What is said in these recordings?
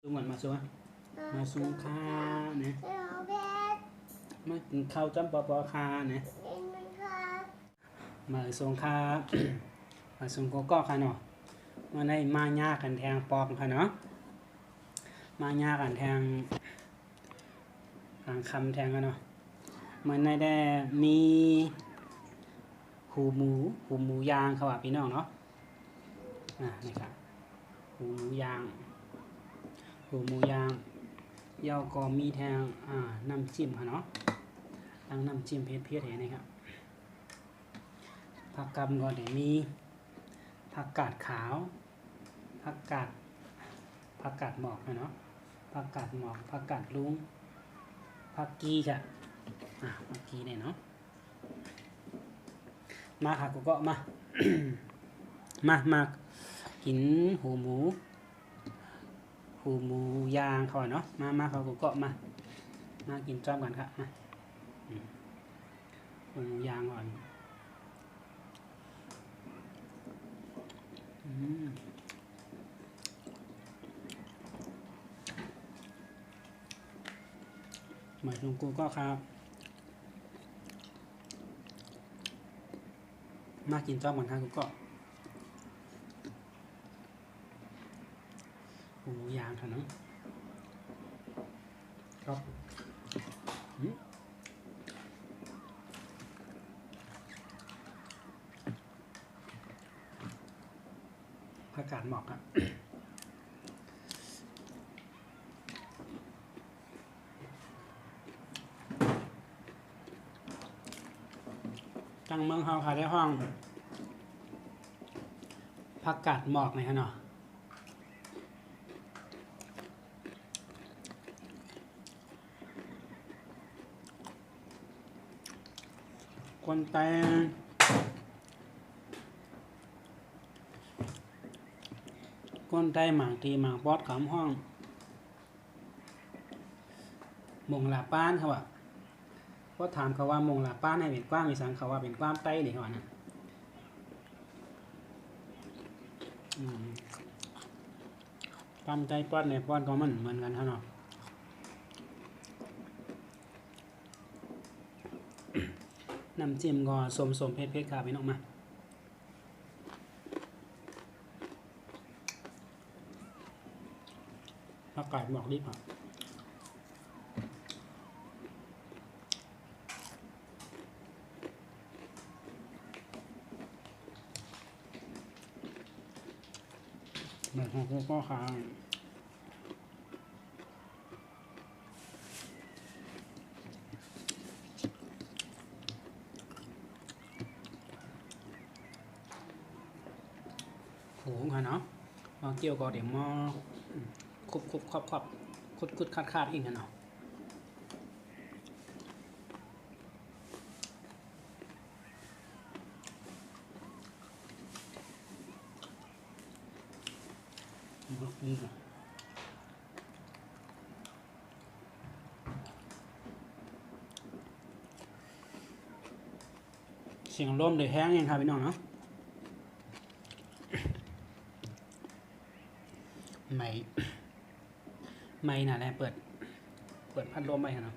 สูงก่อนมาสูงมาสูงค่าเนี่ยมากินข้าวจ้ำปอคาเนี่ยมาสูงค่ามาสูงก็ค่ะเนาะมาในมาญากันแทงปอกค่ะเนาะมาญากันแทงหางคำแทงกันเนาะมันได้มีหูหมูยางเขาว่าพี่น้องเนาะนี่ครับหูหมูยางเยาก็มีแทงน้ำจิ้มค่ะเนาะตั้งน้ำจิ้มเผ็ดๆเห็นไหมครับผักกำก็ได้มีผักกาดขาวผักกาดหมอกเนาะผักกาดหมอกผักกาดลุงผักกีจ้ะผักกีเนี่ยเนาะมาค่ะกูก็มา มากินหูหมูยางเขาเนาะมาเขากูก็มากินจ้อมกันครับมาหูหมูยางก่อนหมายถึงกูก็ครับมากินจ้อมกันครับกูก็หูหมูยางเถอะเนาะครับผักกาดหมอกครับจังเมืองเฮาค่ะได้ห้องผักกาดหมอกเลยฮะเนาะคนไต้หมางทีหมางปอดขำห้องมงลาป้านเขาว่าก็ถามเขาว่ามงลาป้านให้เป็นกว้างมีสังเขาว่าเป็นกว้างไต้เลยเขาว่านะความใจป้อนในป้อนก็มันเหมือนกันเท่านั้นน้ำจิ้มก็สมเผ็ดๆครับพี่น้องมาผักกาดหมอกดิบครับแบบของก็ค้างโหค่ะเนาะมาเกี่ยวก็เดี๋ยวมาคุบครอบคุดคาดอีกกันเนาะนี่ค่ะเสียงลมเลยแห้งยังครับพี่น้องเนาะไม่น่ะแหละเปิดพัดลมไปเนาะ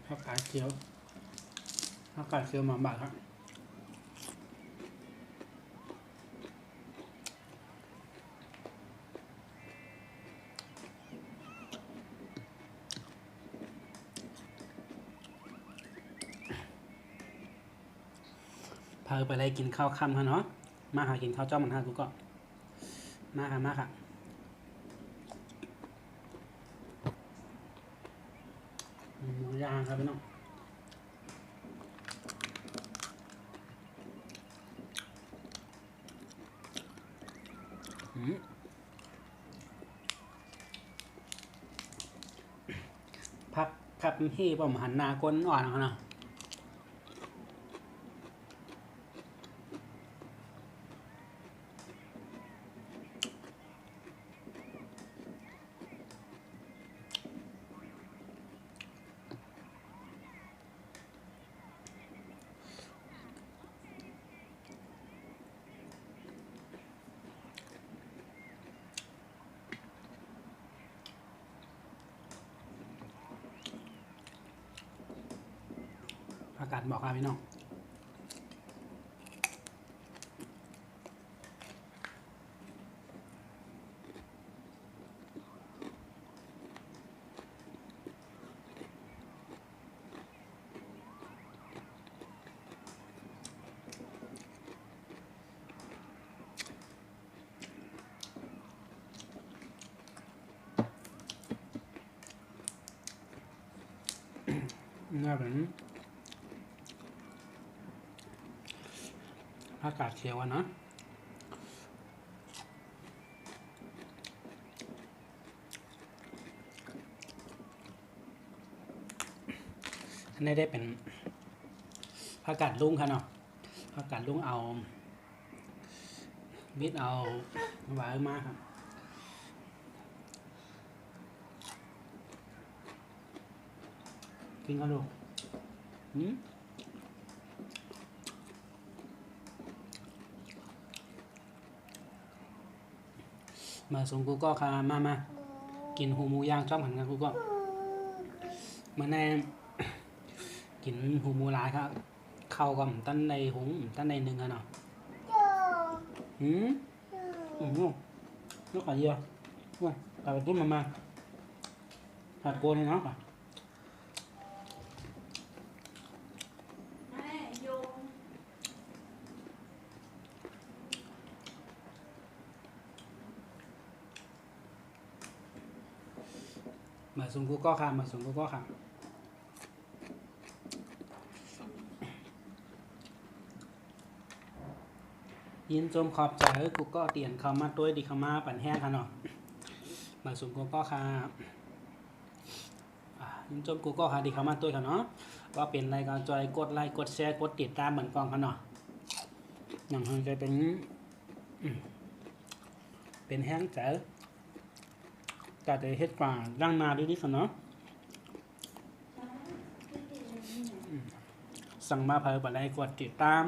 ผักกาดเขียวมาบาดครับพาไปอะไรกินข้าวค่ำค่ะเนาะมาหากินข้าวจ้อมมันค่ะกูก็มาค่ะหมูย่างครับพี่น้องพักที่ผมหันหน้าก้นอ่อนเขาเนาะ ม ผักกาดหมอกครับพี่น้องน่าเป็นผักกาดเขียวนะอันนี้ได้เป็นผักกาดลุงค่ะเนาะผักกาดลุงเอาบิดเอาหวานมากครับกินกันดูมาส่งกูก็ค่ะมากินหูหมูย่างชอบเหมือนกันกูก็มาแน่กินหูหมูหลายครับเข้ากับตั้นในหุงตั้นในหนึ่งอะเนาะnó phải gì không tại cái mà hạt cô này nó cả mà xuống cô có khả mà xuống cô có khảยินชมขอบใจกูก็เตียนเขามาตัวดีเขามาปั่นแห้งค่ะเนาะมาสุ่มกูก็ค่ะยินชมกูก็ค่ะดีเขามาตัวค่ะเนาะว่าเป็นอะไรก็จอยกดไลค์กดแชร์กดติดตามเหมือนกองค่ะเนาะอย่างที่จะเป็นแห้งใจแต่จะเฮ็ดกว่าร่างนาดีๆค่ะเนาะสั่งมาเพิ่มอะไรกดติดตาม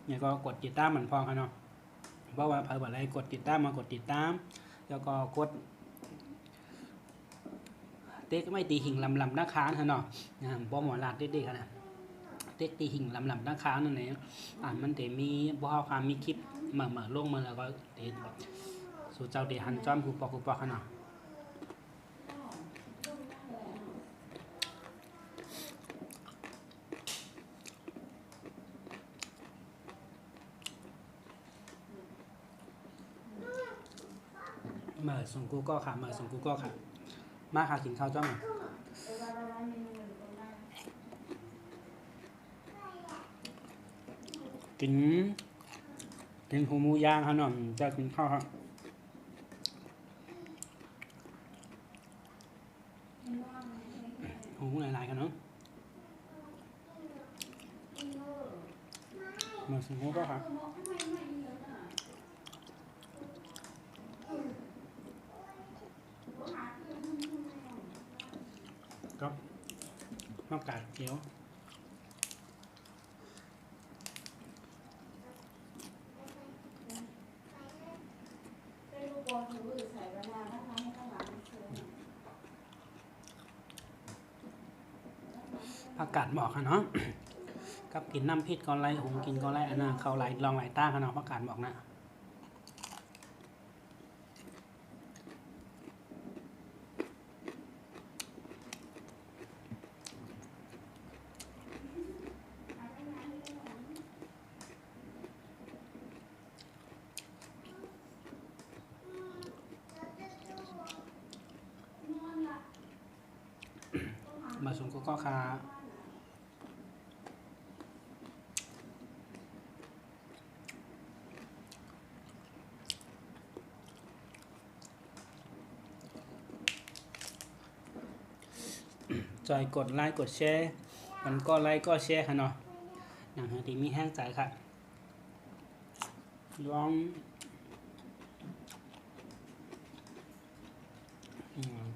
เนี่ยก็กดติดตามเหมือนพองค่ะเนาะเพราะว่าเพิ่มอะไรกดติดตามมากดติดตามแล้วก็กดเต๊กไม่ตีหิ่งลำหน้าค้างเนาะบ่หมอลาดเด็กๆนะเต๊กตีหิ่งลำหน้าค้างนั่นเองมันจะมีบ่าวความมีคลิปมาลงมาแล้วก็เด็ดสู่เจ้าเดหันจ้อมคูปอกเนาะมาส่งกูก็ค่ะมาส่งกูก็ค่ะมาค่ะกินข้าวจ้องกินหูหมูย่างค่ะน้องจะกินข้าวครับหูหลายๆกันเนาะมาส่งกูก็ค่ะก็ผักกาดเขียวผักกาดหมอกค่ะเนาะกับกินน้ำพริกก้อนไรหุงกินก้อนไรอันน่ะเขาไหลลองไหลต้าค่ะเนาะผักกาดหมอกนะมาส่งก็ค่ะจอยกดไลค์กดแชร์มันก็ไลค์ก็แชร์ค่ะเนาะอย่างที่มีแห้งใจค่ะลอง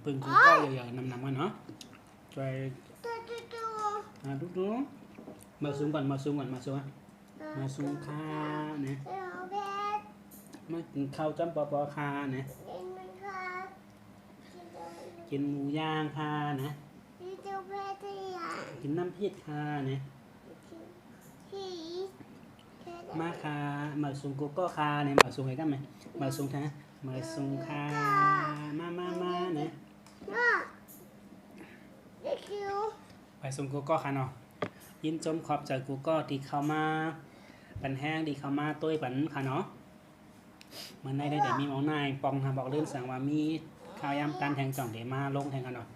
ปึงกูก็ใหญ่ๆนำกันเนาะจอยดูมาซูมก่อนมาซูมค่ะเนี่ยมากินข้าวจ้ำปอค่ะเนี่ยกินหมูย่างค่ะนะกินน้ำพริกค่ะเนี่ย มาค่ะเหมาซุงกูก็ค่ะเนี่ยเหมาซุงไงกันไหมเหมาซุงค่ะเหมาซุงค่ะมาเนี่ยไปซุงกูก็ค่ะเนาะยินจมขอบใจกูก็ที่เข้ามาปันแห้งที่เข้ามาตุ้ยปันค่ะเนาะเมื่อในได้แต่มีหมอนายปองค่ะบอกเรื่องสั่งว่ามีข้าวยำการแทงจ่องเดี๋ยวมาลงแทงกันเนาะ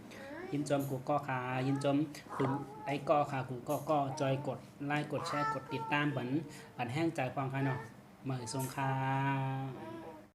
ยินจมกูก็ค่ะยินจมคุณไอ้ก็ค่ะกูก็จอยกดไลค์กดแชร์กดติดตามปันแห้งใจฟังค่ะเนาะเหมือนสงค่ะ